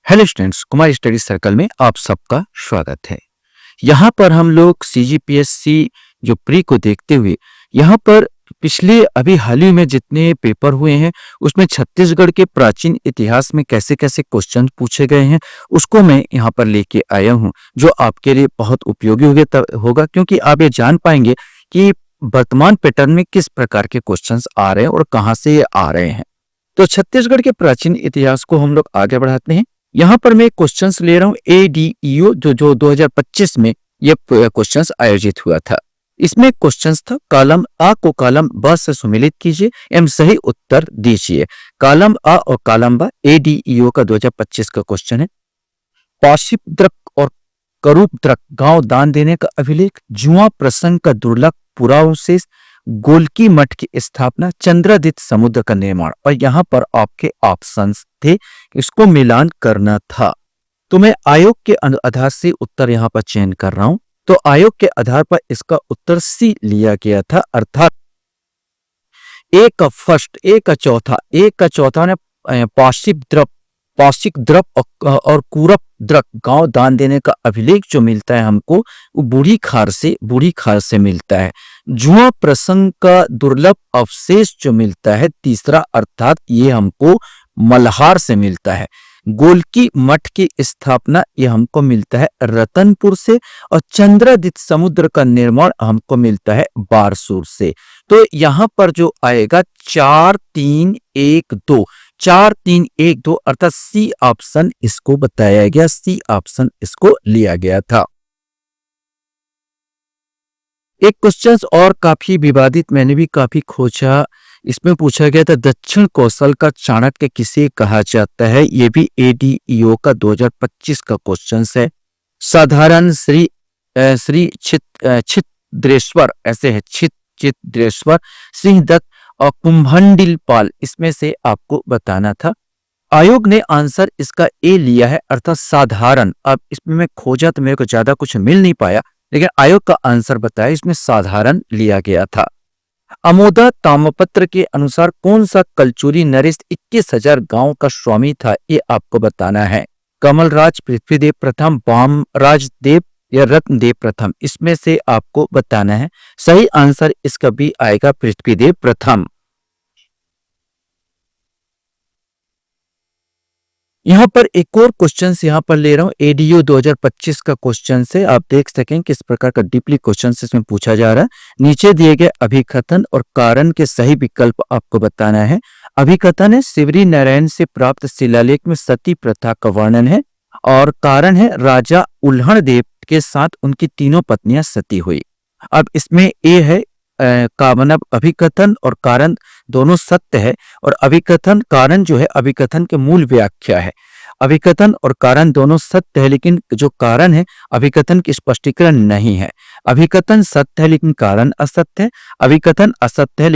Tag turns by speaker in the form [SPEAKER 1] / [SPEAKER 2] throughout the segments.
[SPEAKER 1] Hello students, Kumar study circle में आप सबका स्वागत है। यहाँ पर हम लोग सीजीपीएससी जो प्री को देखते हुए यहाँ पर पिछले अभी हाल ही में जितने पेपर हुए हैं उसमें छत्तीसगढ़ के प्राचीन इतिहास में कैसे कैसे क्वेश्चन पूछे गए हैं उसको मैं यहाँ पर लेके आया हूँ, जो आपके लिए बहुत उपयोगी होगा क्योंकि आप ये जान पाएंगे कि वर्तमान पैटर्न में किस प्रकार के क्वेश्चंस आ रहे हैं और कहाँ से ये आ रहे हैं। तो छत्तीसगढ़ के प्राचीन इतिहास को हम लोग आगे बढ़ाते हैं। यहाँ पर मैं क्वेश्चंस ले रहा हूँ एडीईओ जो 2025 में ये क्वेश्चंस आयोजित हुआ था। इसमें क्वेश्चंस था कॉलम आ को कॉलम ब से सुमेलित कीजिए एवं सही उत्तर दीजिए। कॉलम आ और कॉलम ब एडीईओ का 2025 का क्वेश्चन है। पाशिपद्रक और करूपद्रक गांव दान देने का अभिलेख, जुआ प्रसंग का दुर्लभ पुरावशेष, गोलकी मठ की स्थापना, चंद्रादित्य समुद्र का निर्माण। और यहाँ पर आपके ऑप्शंस थे, इसको मिलान करना था। तो मैं आयोग के आधार से उत्तर यहाँ पर चयन कर रहा हूं। तो आयोग के आधार पर इसका उत्तर सी लिया गया था, अर्थात एक का फर्स्ट, एक का चौथा ने पाशिक द्रप और कूरप द्रक गांव दान देने का अभिलेख जो मिलता है हमको वो बूढ़ी खार से मिलता है। जुआ प्रसंग का दुर्लभ अवशेष जो मिलता है तीसरा, अर्थात ये हमको मल्हार से मिलता है। गोलकी मठ की स्थापना ये हमको मिलता है रतनपुर से, और चंद्रादित्य समुद्र का निर्माण हमको मिलता है बारसूर से। तो यहाँ पर जो आएगा 4 3 1 2 4 3 1 2 अर्थात सी ऑप्शन इसको बताया गया, सी ऑप्शन इसको लिया गया था। एक क्वेश्चन और काफी विवादित, मैंने भी काफी खोजा। इसमें पूछा गया था दक्षिण कौशल का चाणक्य किसे कहा जाता है। ये भी एडीईओ का 2025 का क्वेश्चन है। साधारण श्री छिद्रेश्वर, ऐसे है छिद्रेश्वर, सिंहदत्त और कुंभंडिलपाल, इसमें से आपको बताना था। आयोग ने आंसर इसका ए लिया है, अर्थात साधारण। अब इसमें मैं खोजा तो मेरे को ज्यादा कुछ मिल नहीं पाया, लेकिन आयोग का आंसर बताया, इसमें साधारण लिया गया था। अमोदा ताम्रपत्र के अनुसार कौन सा कलचुरी नरेश 21,000 गांव का स्वामी था, ये आपको बताना है। कमलराज, पृथ्वीदेव प्रथम, वामराज देव या रत्नदेव प्रथम, इसमें से आपको बताना है। सही आंसर इसका भी आएगा पृथ्वीदेव प्रथम। यहाँ पर एक और क्वेश्चन यहाँ पर ले रहा हूँ, एडीओ 2025 का क्वेश्चन से आप देख सकें किस प्रकार का डीपली क्वेश्चन इसमें पूछा जा रहा है। नीचे दिए गए अभिकथन और कारण के सही विकल्प आपको बताना है। अभिकथन है शिवरी नारायण से प्राप्त शिलालेख में सती प्रथा का वर्णन है, और कारण है राजा उल्हण देव के साथ उनकी तीनों पत्नियां सती हुई। अब इसमें ए है का मतलब अभिकथन और कारण दोनों सत्य है, और अभिकथन कारण जो है अभिकथन के मूल व्याख्या है। अभिकथन और कारण दोनों सत्य है, लेकिन जो कारण है अभिकथन की स्पष्टीकरण नहीं है। अभिकथन सत्य है लेकिन कारण असत्य है, अभिकथन असत्य है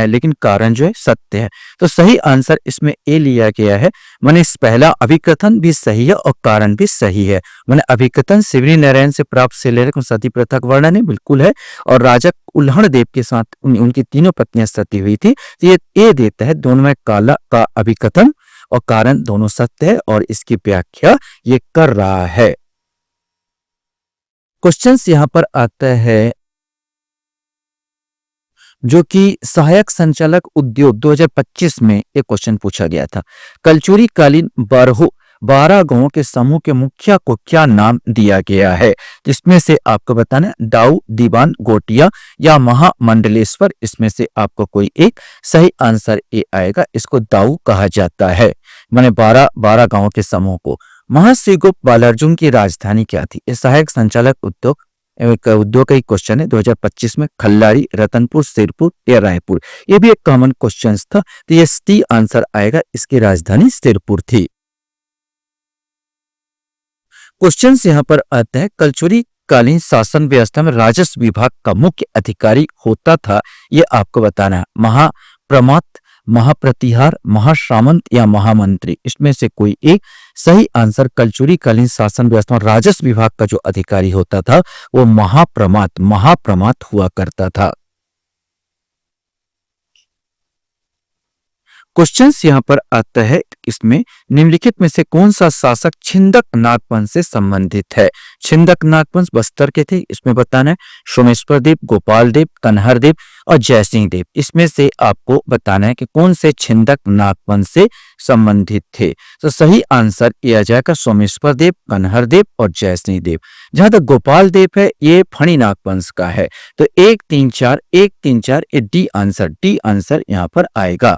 [SPEAKER 1] लेकिन कारण जो है सत्य है। तो सही आंसर इसमें ए लिया गया है। माने इस पहला अभिकथन भी सही है और कारण भी सही है। माने अभिकथन शिवरी नारायण से प्राप्त शिलालेख में सती प्रथा का वर्णन है, बिल्कुल है, और राजा उल्हण देव के साथ उनकी तीनों पत्नियां सती हुई थी। तो ये ए देता है, दोनों में काला का अभिकथन और कारण दोनों सत्य है, और इसकी व्याख्या ये कर रहा है। क्वेश्चंस यहां पर आता है जो कि सहायक संचालक उद्योग 2025 में एक क्वेश्चन पूछा गया था। कलचुरी कालीन 12 गांवों के समूह के मुखिया को क्या नाम दिया गया है, जिसमें से आपको बताना है दाऊ, दीवान, गोटिया या महामंडलेश्वर, इसमें से आपको कोई एक। सही आंसर ये आएगा, इसको दाऊ कहा जाता है। माने 12 गांवों के समूह को। महर्षि गुप्त बालार्जुन की राजधानी क्या थी। ये सहायक संचालक उद्योग का एक क्वेश्चन है 2025 में। खल्लारी, रतनपुर, सिरपुर या रायपुर, ये भी एक कॉमन क्वेश्चन था। तो ये सी आंसर आएगा, इसकी राजधानी सिरपुर थी। क्वेश्चन यहाँ पर आता है कलचुरी कालीन शासन व्यवस्था में राजस्व विभाग का मुख्य अधिकारी होता था, ये आपको बताना है। महाप्रमात, महाप्रतिहार, महासामंत या महामंत्री, इसमें से कोई एक। सही आंसर कलचुरी कालीन शासन व्यवस्था में राजस्व विभाग का जो अधिकारी होता था वो महाप्रमात हुआ करता था। क्वेश्चंस यहाँ पर आता है, इसमें निम्नलिखित में से कौन सा शासक छिंदक नागवंश से संबंधित है। छिंदक नागवंश बस्तर के थे, इसमें बताना है सोमेश्वर देव, गोपाल देव, कन्हर देव और जयसिंह देव। इसमें से आपको बताना है कि कौन से छिंदक नागवंश से संबंधित थे। तो सही आंसर ये आ जाएगा सोमेश्वर देव, कन्हर देव और जयसिंह देव। जहां तक गोपाल देव है, ये फणी नागवंश का है। तो 1 3 4 ये डी आंसर यहाँ पर आएगा।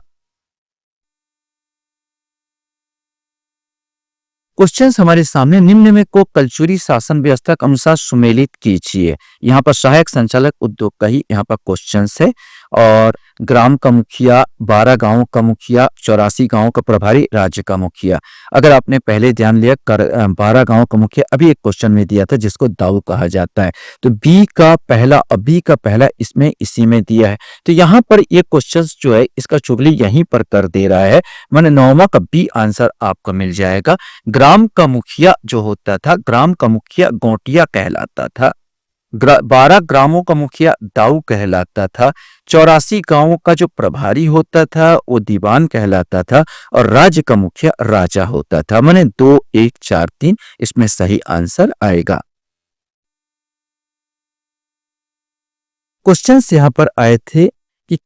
[SPEAKER 1] क्वेश्चन हमारे सामने, निम्न में को कलचुरी शासन व्यवस्था के अनुसार सुमेलित कीजिए। यहाँ पर सहायक संचालक उद्योग का ही यहाँ पर क्वेश्चन है। और ग्राम का मुखिया, 12 गांवों का मुखिया, 84 गांवों का प्रभारी, राज्य का मुखिया। अगर आपने पहले ध्यान लिया 12 गांवों का मुखिया अभी एक क्वेश्चन में दिया था, जिसको दाऊ कहा जाता है। तो बी का पहला इसमें इसी में दिया है। तो यहाँ पर ये क्वेश्चन जो है इसका चुगली यहीं पर कर दे रहा है। मैंने 9वां का बी आंसर आपको मिल जाएगा। ग्राम का मुखिया जो होता था, ग्राम का मुखिया गोटिया कहलाता था। 12 ग्रामों का मुखिया दाऊ कहलाता था। 84 गांवों का जो प्रभारी होता था वो दीवान कहलाता था। और राज्य का मुखिया राजा होता था। माने 2 1 4 3 इसमें सही आंसर आएगा। क्वेश्चंस यहां पर आए थे कि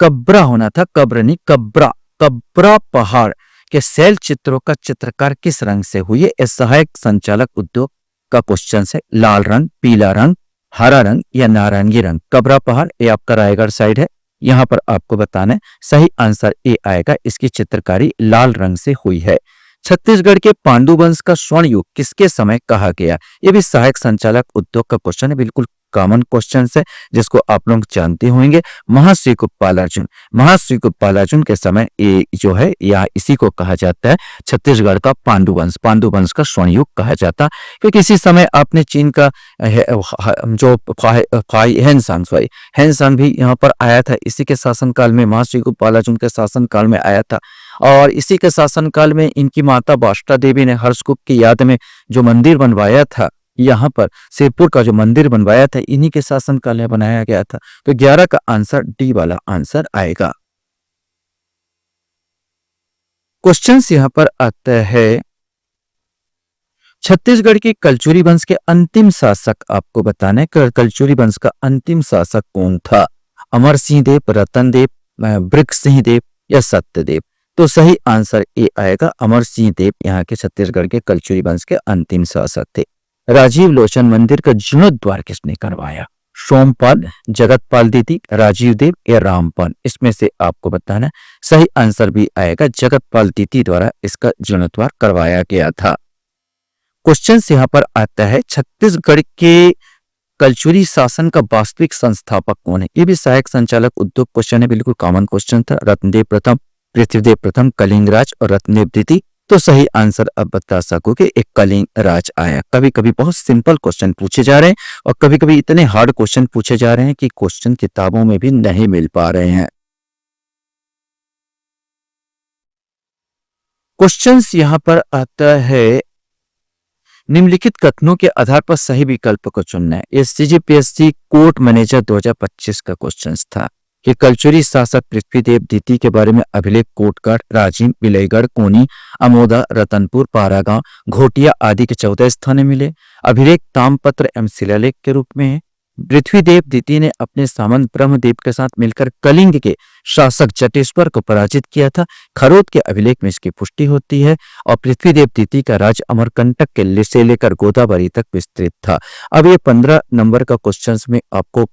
[SPEAKER 1] कब्रा होना था, कब्र नहीं कब्रा। कब्रा पहाड़ के शैल चित्रों का चित्रकार किस रंग से हुई है। सहायक संचालक उद्योग का क्वेश्चन है। लाल रंग, पीला रंग, हरा रंग या नारंगी रंग। कब्रा पहाड़ ये आपका रायगढ़ साइड है। यहां पर आपको बताना है सही आंसर ए आएगा। इसकी चित्रकारी लाल रंग से हुई है। छत्तीसगढ़ के पांडु वंश का स्वर्ण युग किसके समय कहा गया। ये भी सहायक संचालक उद्योग का क्वेश्चन है, बिल्कुल कॉमन क्वेश्चन है जिसको आप लोग जानते होंगे। महर्षि गोपाल अर्जुन के समय ये जो है या इसी को कहा जाता है छत्तीसगढ़ का पांडु वंश का स्वर्ण युग कहा जाता। क्योंकि इसी समय आपने चीन का जो हैंसान भी यहाँ पर आया था। इसी के शासनकाल में, महर्षि गोपाल अर्जुन के शासनकाल में आया था। और इसी के शासनकाल में इनकी माता बाष्टा देवी ने हर्षगुप्त की याद में जो मंदिर बनवाया था, यहाँ पर सिरपुर का जो मंदिर बनवाया था, इन्हीं के शासनकाल में बनाया गया था। तो 11 का आंसर डी वाला आंसर आएगा। क्वेश्चंस यहाँ पर आता है, छत्तीसगढ़ के कलचुरी वंश के अंतिम शासक आपको बताना है। कलचुरी वंश का अंतिम शासक कौन था। अमर सिंह देव, रतन देव, बृक सिंह देव या सत्यदेव। तो सही आंसर ए आएगा, अमर सिंह देव यहाँ के छत्तीसगढ़ के कलचुरी वंश के अंतिम शासक थे। राजीव लोचन मंदिर का जीर्णोद्धार किसने करवाया। सोमपाल, जगतपाल द्वितीय, राजीव देव या रामपाल। इसमें से आपको बताना है सही आंसर भी आएगा, जगतपाल द्वितीय द्वारा इसका जीर्णोद्धार करवाया गया था। क्वेश्चन यहाँ पर आता है, छत्तीसगढ़ के कलचुरी शासन का वास्तविक संस्थापक कौन है। ये भी सहायक संचालक उद्योग क्वेश्चन है, बिल्कुल कॉमन क्वेश्चन था। रत्नदेव प्रथम, पृथ्वीदेव प्रथम, कलिंगराज और रत्नदेव द्वितीय। तो सही आंसर अब बता सकोगे एक कलिंग राज आया। कभी कभी बहुत सिंपल क्वेश्चन पूछे जा रहे हैं और कभी कभी इतने हार्ड क्वेश्चन पूछे जा रहे हैं कि क्वेश्चन किताबों में भी नहीं मिल पा रहे हैं। क्वेश्चंस यहां पर आता है, निम्नलिखित कथनों के आधार पर सही विकल्प को चुनना है। ये सीजीपीएससी कोर्ट मैनेजर 2025 का क्वेश्चन था कि कलचुरी शासक पृथ्वीदेव द्वितीय के बारे में अभिलेख कोटगढ़, राजिम, बिलईगढ़, कोनी, अमोदा, रतनपुर, पारागांव, घोटिया आदि के 14 स्थान मिले। अभिलेख ताम्रपत्र एवं शिलालेख के रूप में है। पृथ्वीदेव द्वितीय ने अपने सामंत ब्रह्मदेव के साथ मिलकर कलिंग के शासक जटेश्वर को पराजित किया था। खरोद के अभिलेख में इसकी पुष्टि होती है। और पृथ्वीदेव द्वितीय का राज्य अमरकंटक के से लेकर गोदावरी तक विस्तृत था। अब ये 15 नंबर का क्वेश्चन में आपको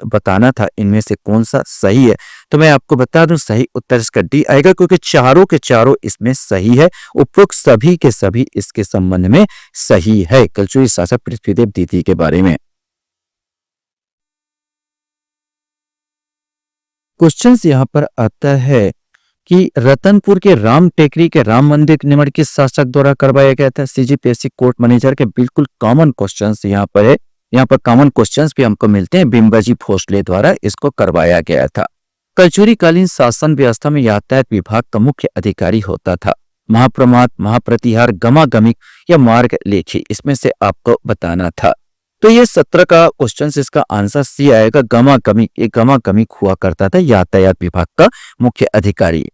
[SPEAKER 1] बताना था इनमें से कौन सा सही है। तो मैं आपको बता दूं सही उत्तर इसका डी आएगा, क्योंकि चारों के चारों इसमें सही है। उपरोक्त सभी के सभी इसके संबंध में सही है, कलचुरी शासक पृथ्वीदेव द्वितीय के बारे में। क्वेश्चन यहाँ पर आता है कि रतनपुर के राम टेकरी के राम मंदिर का निर्माण किस शासक द्वारा करवाया गया था। सीजीपीएससी कोर्ट मैनेजर के बिल्कुल कॉमन क्वेश्चंस यहाँ पर है। यहाँ पर कॉमन क्वेश्चंस भी हमको मिलते हैं। बिंबाजी भोसले द्वारा इसको करवाया गया था। कलचुरी कालीन शासन व्यवस्था में यातायात विभाग का मुख्य अधिकारी होता था। महाप्रमाद, महाप्रतिहार, गमागमिक या मार्ग लेखी, इसमें से आपको बताना था। तो ये 17 का क्वेश्चन, इसका आंसर सी आएगा, गमागमिक। ये गमागमिक हुआ करता था यातायात विभाग का मुख्य अधिकारी।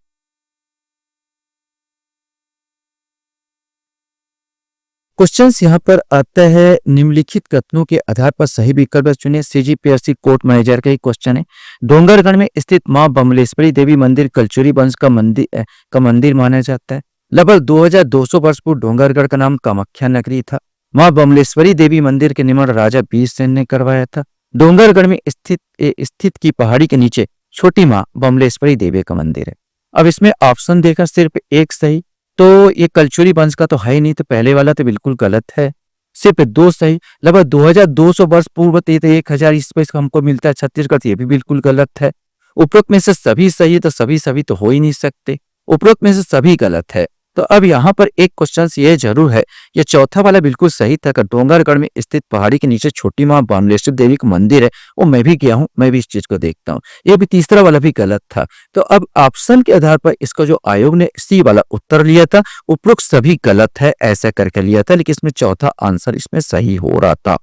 [SPEAKER 1] क्वेश्चंस यहाँ पर आता है, निम्नलिखित कथनों के आधार पर सही विकल्प चुने। सीजीपीएससी कोर्ट मैनेजर का ही क्वेश्चन है। डोंगरगढ़ में स्थित मां बमलेश्वरी देवी मंदिर कलचुरी वंश का मंदिर माना जाता है। लगभग 2200 वर्ष पूर्व डोंगरगढ़ का नाम कामाख्या नगरी था। मां बमलेश्वरी देवी मंदिर के निर्माण राजा वीरसेन ने करवाया था। डोंगरगढ़ में स्थित की पहाड़ी के नीचे छोटी मां बमलेश्वरी देवी का मंदिर है। अब इसमें ऑप्शन देखा सिर्फ एक सही, तो ये कलचुरी वंश का तो है ही नहीं, तो पहले वाला तो बिल्कुल गलत है। सिर्फ दो सही, लगभग 2200 वर्ष पूर्व 1000 ईस्वी को हमको मिलता है छत्तीसगढ़, ये भी बिल्कुल गलत है। उपरोक्त में से सभी सही है, तो सभी तो हो ही नहीं सकते। उपरोक्त में से सभी गलत है। तो अब यहाँ पर एक क्वेश्चन ये जरूर है, ये चौथा वाला बिल्कुल सही था कि डोंगरगढ़ में स्थित पहाड़ी के नीचे छोटी मां बमलेश्वरी देवी का मंदिर है। वो मैं भी गया हूँ, मैं भी इस चीज को देखता हूँ। ये भी तीसरा वाला भी गलत था। तो अब ऑप्शन के आधार पर इसका जो आयोग ने सी वाला उत्तर लिया था, उपरोक्त सभी गलत है ऐसा करके लिया था, लेकिन इसमें चौथा आंसर इसमें सही हो रहा था।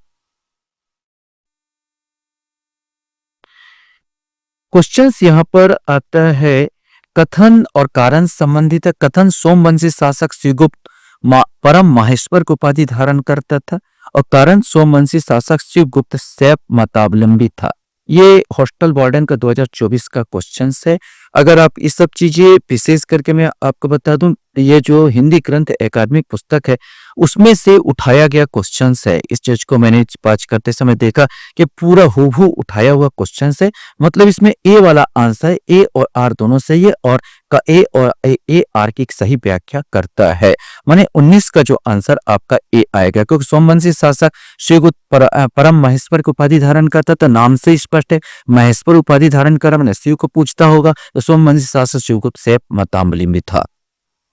[SPEAKER 1] क्वेश्चंस यहाँ पर आता है, कथन और कारण संबंधित है। कथन, सोमवंशी शासक शिवगुप्त परम माहेश्वर की उपाधि धारण करता था, और कारण, सोमवंशी शासक शिवगुप्त शैव मतावलंबी था। ये हॉस्टल वार्डन का 2024 का क्वेश्चन है। अगर आप इस सब चीजें विशेष करके मैं आपको बता दूं, ये जो हिंदी ग्रंथ एकेडमिक पुस्तक है उसमें से उठाया गया क्वेश्चन है। इस चीज को मैंने पाँच करते समय देखा कि पूरा हूबहू उठाया हुआ क्वेश्चन है। मतलब इसमें ए वाला आंसर, ए और आर दोनों सही है, और का ए और ए आर की सही व्याख्या करता है। माने 19 का जो आंसर आपका ए आएगा, क्योंकि सोमवंशी शासक शिवगुप्त परम महेश्वर की उपाधि धारण करता था। नाम से स्पष्ट है, महेश्वर उपाधि धारण करा मैंने शिव को पूछता होगा, तो सोमवंशी शासक शिवगुप्त शैव मतावलंबी था।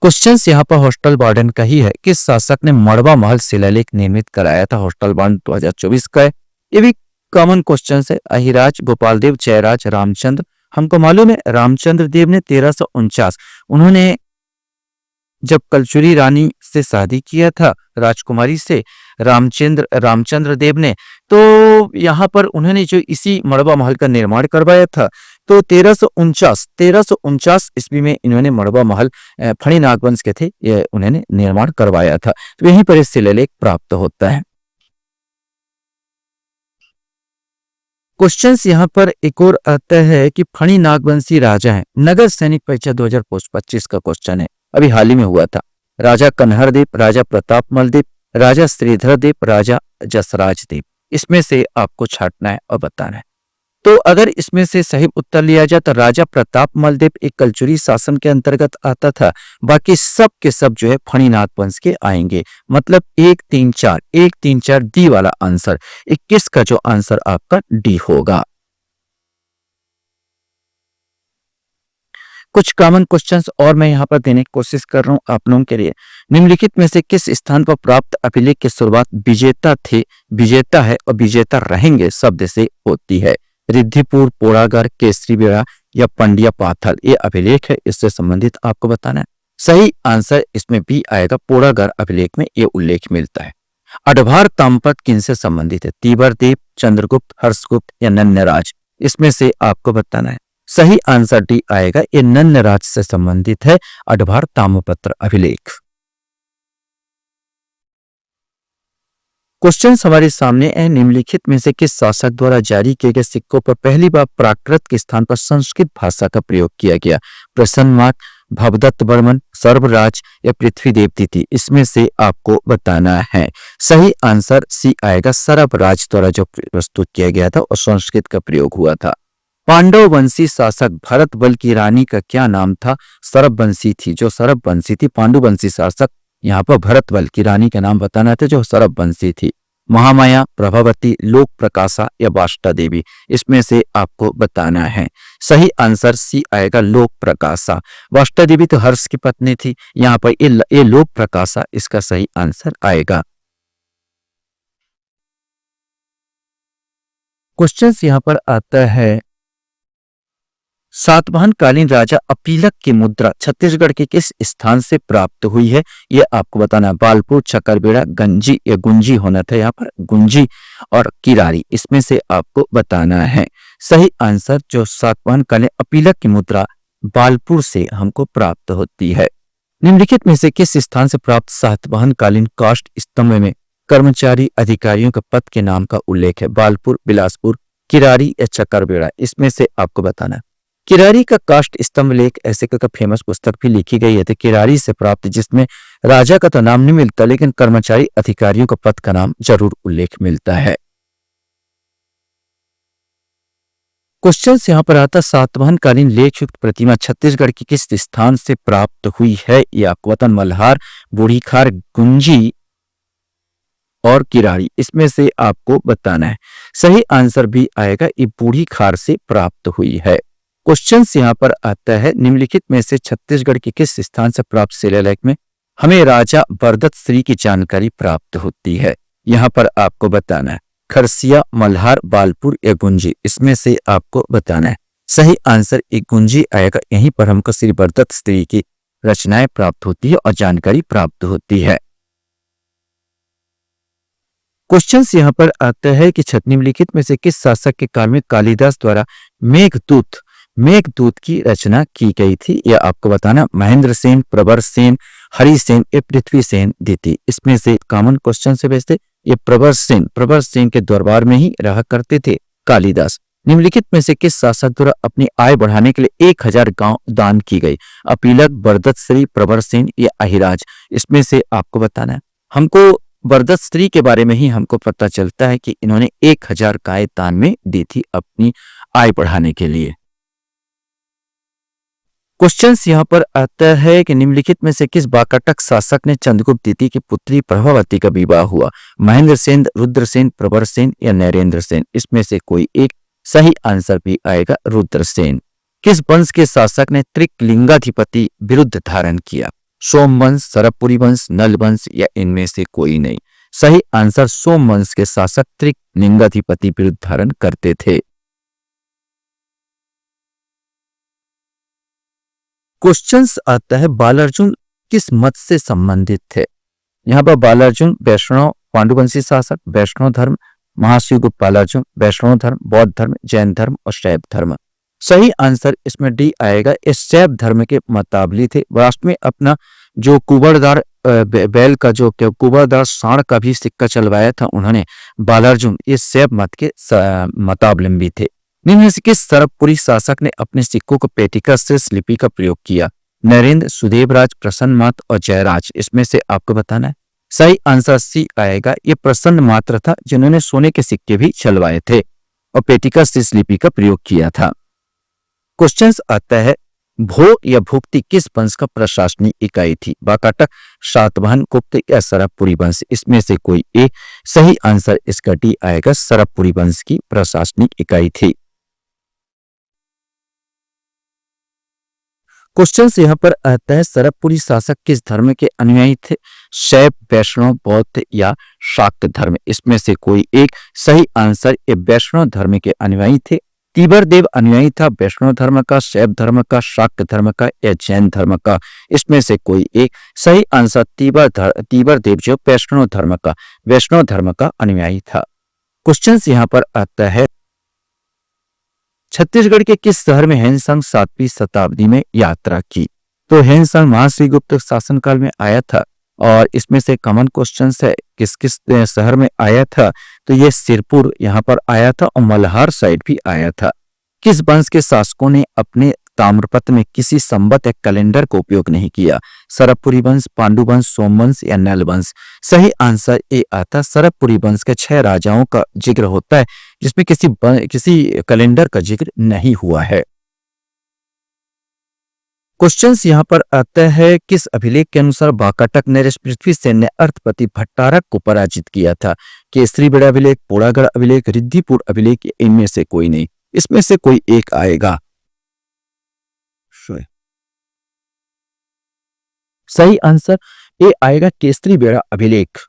[SPEAKER 1] क्वेश्चन यहाँ पर हॉस्टल वार्डन का ही है, किस शासक ने मड़वा महल शिलालेख निर्मित कराया था। हॉस्टल वार्डन 2024 का है। ये भी कॉमन क्वेश्चन है। अहिराज, गोपाल देव, जयराज, रामचंद्र। हमको मालूम है रामचंद्र देव ने 1349 उन्होंने जब कलचुरी रानी से शादी किया था, राजकुमारी से, रामचंद्र देव ने, तो यहाँ पर उन्होंने जो इसी मड़वा महल का निर्माण करवाया था। तो 1349 ईस्वी में इन्होंने मड़वा महल फणी नागवंश के थे, ये उन्होंने निर्माण करवाया था। तो यहीं पर इस शिलालेख प्राप्त होता है। क्वेश्चंस यहाँ पर एक और आता है कि फणी नागवंशी राजा है। नगर सैनिक परीक्षा 2025 का क्वेश्चन है, अभी हाल ही में हुआ था। राजा कन्हर देव, राजा प्रतापमल देव, राजा श्रीधर देव, राजा जसराज देव। इसमें से आपको छांटना है और बताना है। तो अगर इसमें से सही उत्तर लिया जाए तो राजा प्रतापमल देव एक कलचुरी शासन के अंतर्गत आता था। बाकी सब के सब जो है फणीनाथ वंश के आएंगे। मतलब 1 3 4 डी वाला आंसर, 21 का जो आंसर आपका डी होगा। कुछ कॉमन क्वेश्चंस और मैं यहाँ पर देने की कोशिश कर रहा हूँ आप लोगों के लिए। निम्नलिखित में से किस स्थान पर प्राप्त अभिलेख की शुरुआत विजेता थे, विजेता है और विजेता रहेंगे शब्द से होती है। रिद्धिपुर, पोड़ागढ़, केसरी बेड़ा या पंडिया पाथल, ये अभिलेख है, इससे संबंधित आपको बताना है। सही आंसर इसमें भी आएगा, पोड़ागढ़ अभिलेख में ये उल्लेख मिलता है। अडभार ताम्रपत्र किनसे संबंधित है? तीवरदेव, चंद्रगुप्त, हर्षगुप्त या नन्यराज, इसमें से आपको बताना है। सही आंसर डी आएगा, ये नन्यराज से संबंधित है अडभार ताम्रपत्र अभिलेख। क्वेश्चन हमारे सामने है, निम्नलिखित में से किस शासक द्वारा जारी किए गए सिक्कों पर पहली बार प्राकृत के स्थान पर संस्कृत भाषा का प्रयोग किया गया? प्रसन्नमार्ग, भवदत्त वर्मन, सर्वराज या पृथ्वीदेव तिथि, इसमें से आपको बताना है। सही आंसर सी आएगा, सर्वराज द्वारा जो प्रस्तुत किया गया था और संस्कृत का प्रयोग हुआ था। पांडव वंशी शासक भरतबल की रानी का क्या नाम था? सरबवंशी थी, जो सरबवंशी थी। पांडुवंशी शासक, यहाँ पर भरतबल की रानी का नाम बताना था जो सरबवंशी थी। महामाया, प्रभावती, लोक प्रकाशा या वाष्टा देवी, इसमें से आपको बताना है। सही आंसर सी आएगा, लोक प्रकाशा। वाष्टा देवी तो हर्ष की पत्नी थी, यहाँ पर ये लोक प्रकाशा इसका सही आंसर आएगा। क्वेश्चन यहाँ पर आता है, सातवाहन कालीन राजा अपीलक की मुद्रा छत्तीसगढ़ के किस स्थान से प्राप्त हुई है? यह आपको बताना है। बालपुर, चकरबेड़ा, गंजी या गुंजी होना था, यहाँ पर गुंजी और किरारी, इसमें से आपको बताना है। सही आंसर जो सातवाहन कालीन अपीलक की मुद्रा बालपुर से हमको प्राप्त होती है। निम्नलिखित में से किस स्थान से प्राप्त सातवाहन कालीन काष्ठ स्तंभ में कर्मचारी अधिकारियों के पद के नाम का उल्लेख है? बालपुर, बिलासपुर, किरारी या चकरबेड़ा? इसमें से आपको बताना है। किरारी का काष्ठ स्तंभ लेख ऐसे का फेमस पुस्तक भी लिखी गई है, तो किरारी से प्राप्त, जिसमें राजा का तो नाम नहीं मिलता लेकिन कर्मचारी अधिकारियों का पद का नाम जरूर उल्लेख मिलता है। क्वेश्चन यहाँ पर आता, सातवाहन कालीन लेख युक्त प्रतिमा छत्तीसगढ़ की किस स्थान से प्राप्त हुई है? ये आपको वतन मल्हार, बूढ़ी खार, गुंजी और किरारी, इसमें से आपको बताना है। सही आंसर भी आएगा, ये बूढ़ी खार से प्राप्त हुई है। क्वेश्चन यहाँ पर आता है, निम्नलिखित में से छत्तीसगढ़ के किस स्थान से प्राप्त शिलालेख में हमें राजा बरदत्त श्री की जानकारी प्राप्त होती है? यहाँ पर आपको बताना है। खरसिया, मल्हार, बालपुर या गुंजी, इसमें से आपको बताना है। सही आंसर एक गुंजी आएगा। यहीं पर हमको श्री बरदत्त श्री की रचनाएं प्राप्त होती है और जानकारी प्राप्त होती है। क्वेश्चन यहाँ पर आता है कि निम्नलिखित में से किस शासक के काल में कालिदास द्वारा मेघदूत की रचना की गई थी? यह आपको बताना। महेंद्र सेन, प्रवर सेन, हरि सेन या पृथ्वी सेन देती? इसमें से कॉमन क्वेश्चन से बेचते, ये प्रवर सेन के दरबार में ही रहा करते थे कालिदास। निम्नलिखित में से किस शासक द्वारा अपनी आय बढ़ाने के लिए 1000 गांव दान की गई? अपीलक, बरदत्त श्री, प्रवर सेन या अहिराज? इसमें से आपको बताना है। हमको बरदत्त श्री के बारे में ही हमको पता चलता है कि इन्होंने 1000 गाय दान में दी थी अपनी आय बढ़ाने के लिए। क्वेश्चन यहाँ पर आता है कि निम्नलिखित में से किस वाकाटक शासक ने चंद्रगुप्त द्वितीय की पुत्री प्रभावती का विवाह हुआ? महेंद्र सेन, रुद्रसेन, प्रवर सेन या नरेंद्र सेन? इसमें से कोई एक सही आंसर भी आएगा, रुद्रसेन। किस वंश के शासक ने त्रिकलिंगाधिपति विरुद्ध धारण किया? सोमवंश, सरबपुरी वंश, नल वंश या इनमें से कोई नहीं? सही आंसर सोमवंश के शासक त्रिकलिंगाधिपति विरुद्ध धारण करते थे। क्वेश्चंस आता है, बालार्जुन किस मत से संबंधित थे? यहाँ पर बालार्जुन वैष्णव पांडुवंशी शासक, वैष्णव धर्म, महाशिवगुप्त बालार्जुन, वैष्णव धर्म, बौद्ध धर्म, जैन धर्म और शैव धर्म? सही आंसर इसमें डी आएगा। इस शैव धर्म के मताबली थे। वास्तव में अपना जो कुबड़दार बैल का जो कुबड़दार सांड का भी सिक्का चलवाया था उन्होंने बालार्जुन, इस शैव मत के मतावलंबी थे। निम्न से किस सरबपुरी शासक ने अपने सिक्कों को पेटिका से लिपि का प्रयोग किया? नरेंद्र, सुदेवराज, प्रसन्नमात्र और जयराज? इसमें से आपको बताना है। सही आंसर सी आएगा। ये प्रसन्न मात्र था जिन्होंने सोने के सिक्के भी चलवाए थे और पेटिका से लिपि का प्रयोग किया था। क्वेश्चन आता है, भोग या भुक्ति किस वंश का प्रशासनिक इकाई थी? वाकाटक, सातवाहन, गुप्त या सरबपुरी वंश? इसमें से कोई एक सही आंसर इसका डी आएगा, सरबपुरी वंश की प्रशासनिक इकाई थी। क्वेश्चन यहाँ पर आता है, सरबपुरी शासक किस धर्म के अनुयायी थे? शैव, वैष्णव, बौद्ध या शाक्त धर्म? इसमें से कोई एक सही आंसर ये वैष्णव धर्म के अनुयायी थे। तीबरदेव अनुयायी था वैष्णव धर्म का, शैव धर्म का, शाक्त धर्म का या जैन धर्म का? इसमें से कोई एक सही आंसर तीबरदेव जो वैष्णव धर्म का अनुयायी था। क्वेश्चन यहाँ पर आता है, छत्तीसगढ़ के किस शहर में हैनसंग 7वीं शताब्दी में यात्रा की? तो हैनसंग महाश्रीगुप्त शासनकाल में आया था और इसमें से कॉमन क्वेश्चन है किस किस शहर में आया था? तो ये सिरपुर यहाँ पर आया था और मल्हार साइड भी आया था। किस वंश के शासकों ने अपने ताम्रपत्र में किसी संवत या कैलेंडर का उपयोग नहीं किया? सरबपुरी वंश, पांडुवंश, सोमवंश या नल वंश? सही आंसर ए आता। सरबपुरी वंश के 6 राजाओं का जिक्र होता है जिसमें किसी कैलेंडर का जिक्र नहीं हुआ है। क्वेश्चंस यहाँ पर आता है, किस अभिलेख के अनुसार वाकाटक नरेश पृथ्वी सेन ने अर्थपति भट्टारक को पराजित किया था? केसरीबेड़ा अभिलेख, पोड़ागढ़ अभिलेख, रिद्धिपुर अभिलेख? इनमें से कोई नहीं, इसमें से कोई एक आएगा। सही आंसर ए आएगा, केसरीबेड़ा अभिलेख।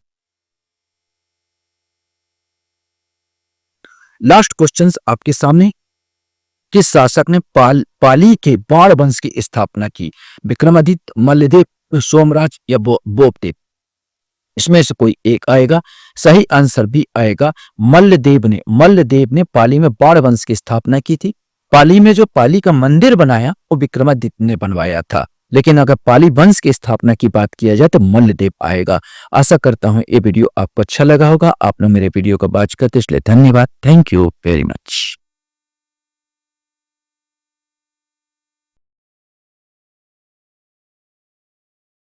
[SPEAKER 1] लास्ट क्वेश्चंस आपके सामने, किस शासक ने पाली के बाण वंश की स्थापना की? विक्रमादित्य, मल्लदेव, सोमराज या बोपदेव? इसमें से कोई एक आएगा। सही आंसर भी आएगा, मल्लदेव ने पाली में बाण वंश की स्थापना की थी। पाली में जो पाली का मंदिर बनाया वो विक्रमादित्य ने बनवाया था। लेकिन अगर पाली वंश की स्थापना की बात किया जाए तो मल्लदेव आएगा। आशा करता हूं ये वीडियो आपको अच्छा लगा होगा। आप लोग मेरे वीडियो को वॉच करते इसलिए धन्यवाद। Thank you very much.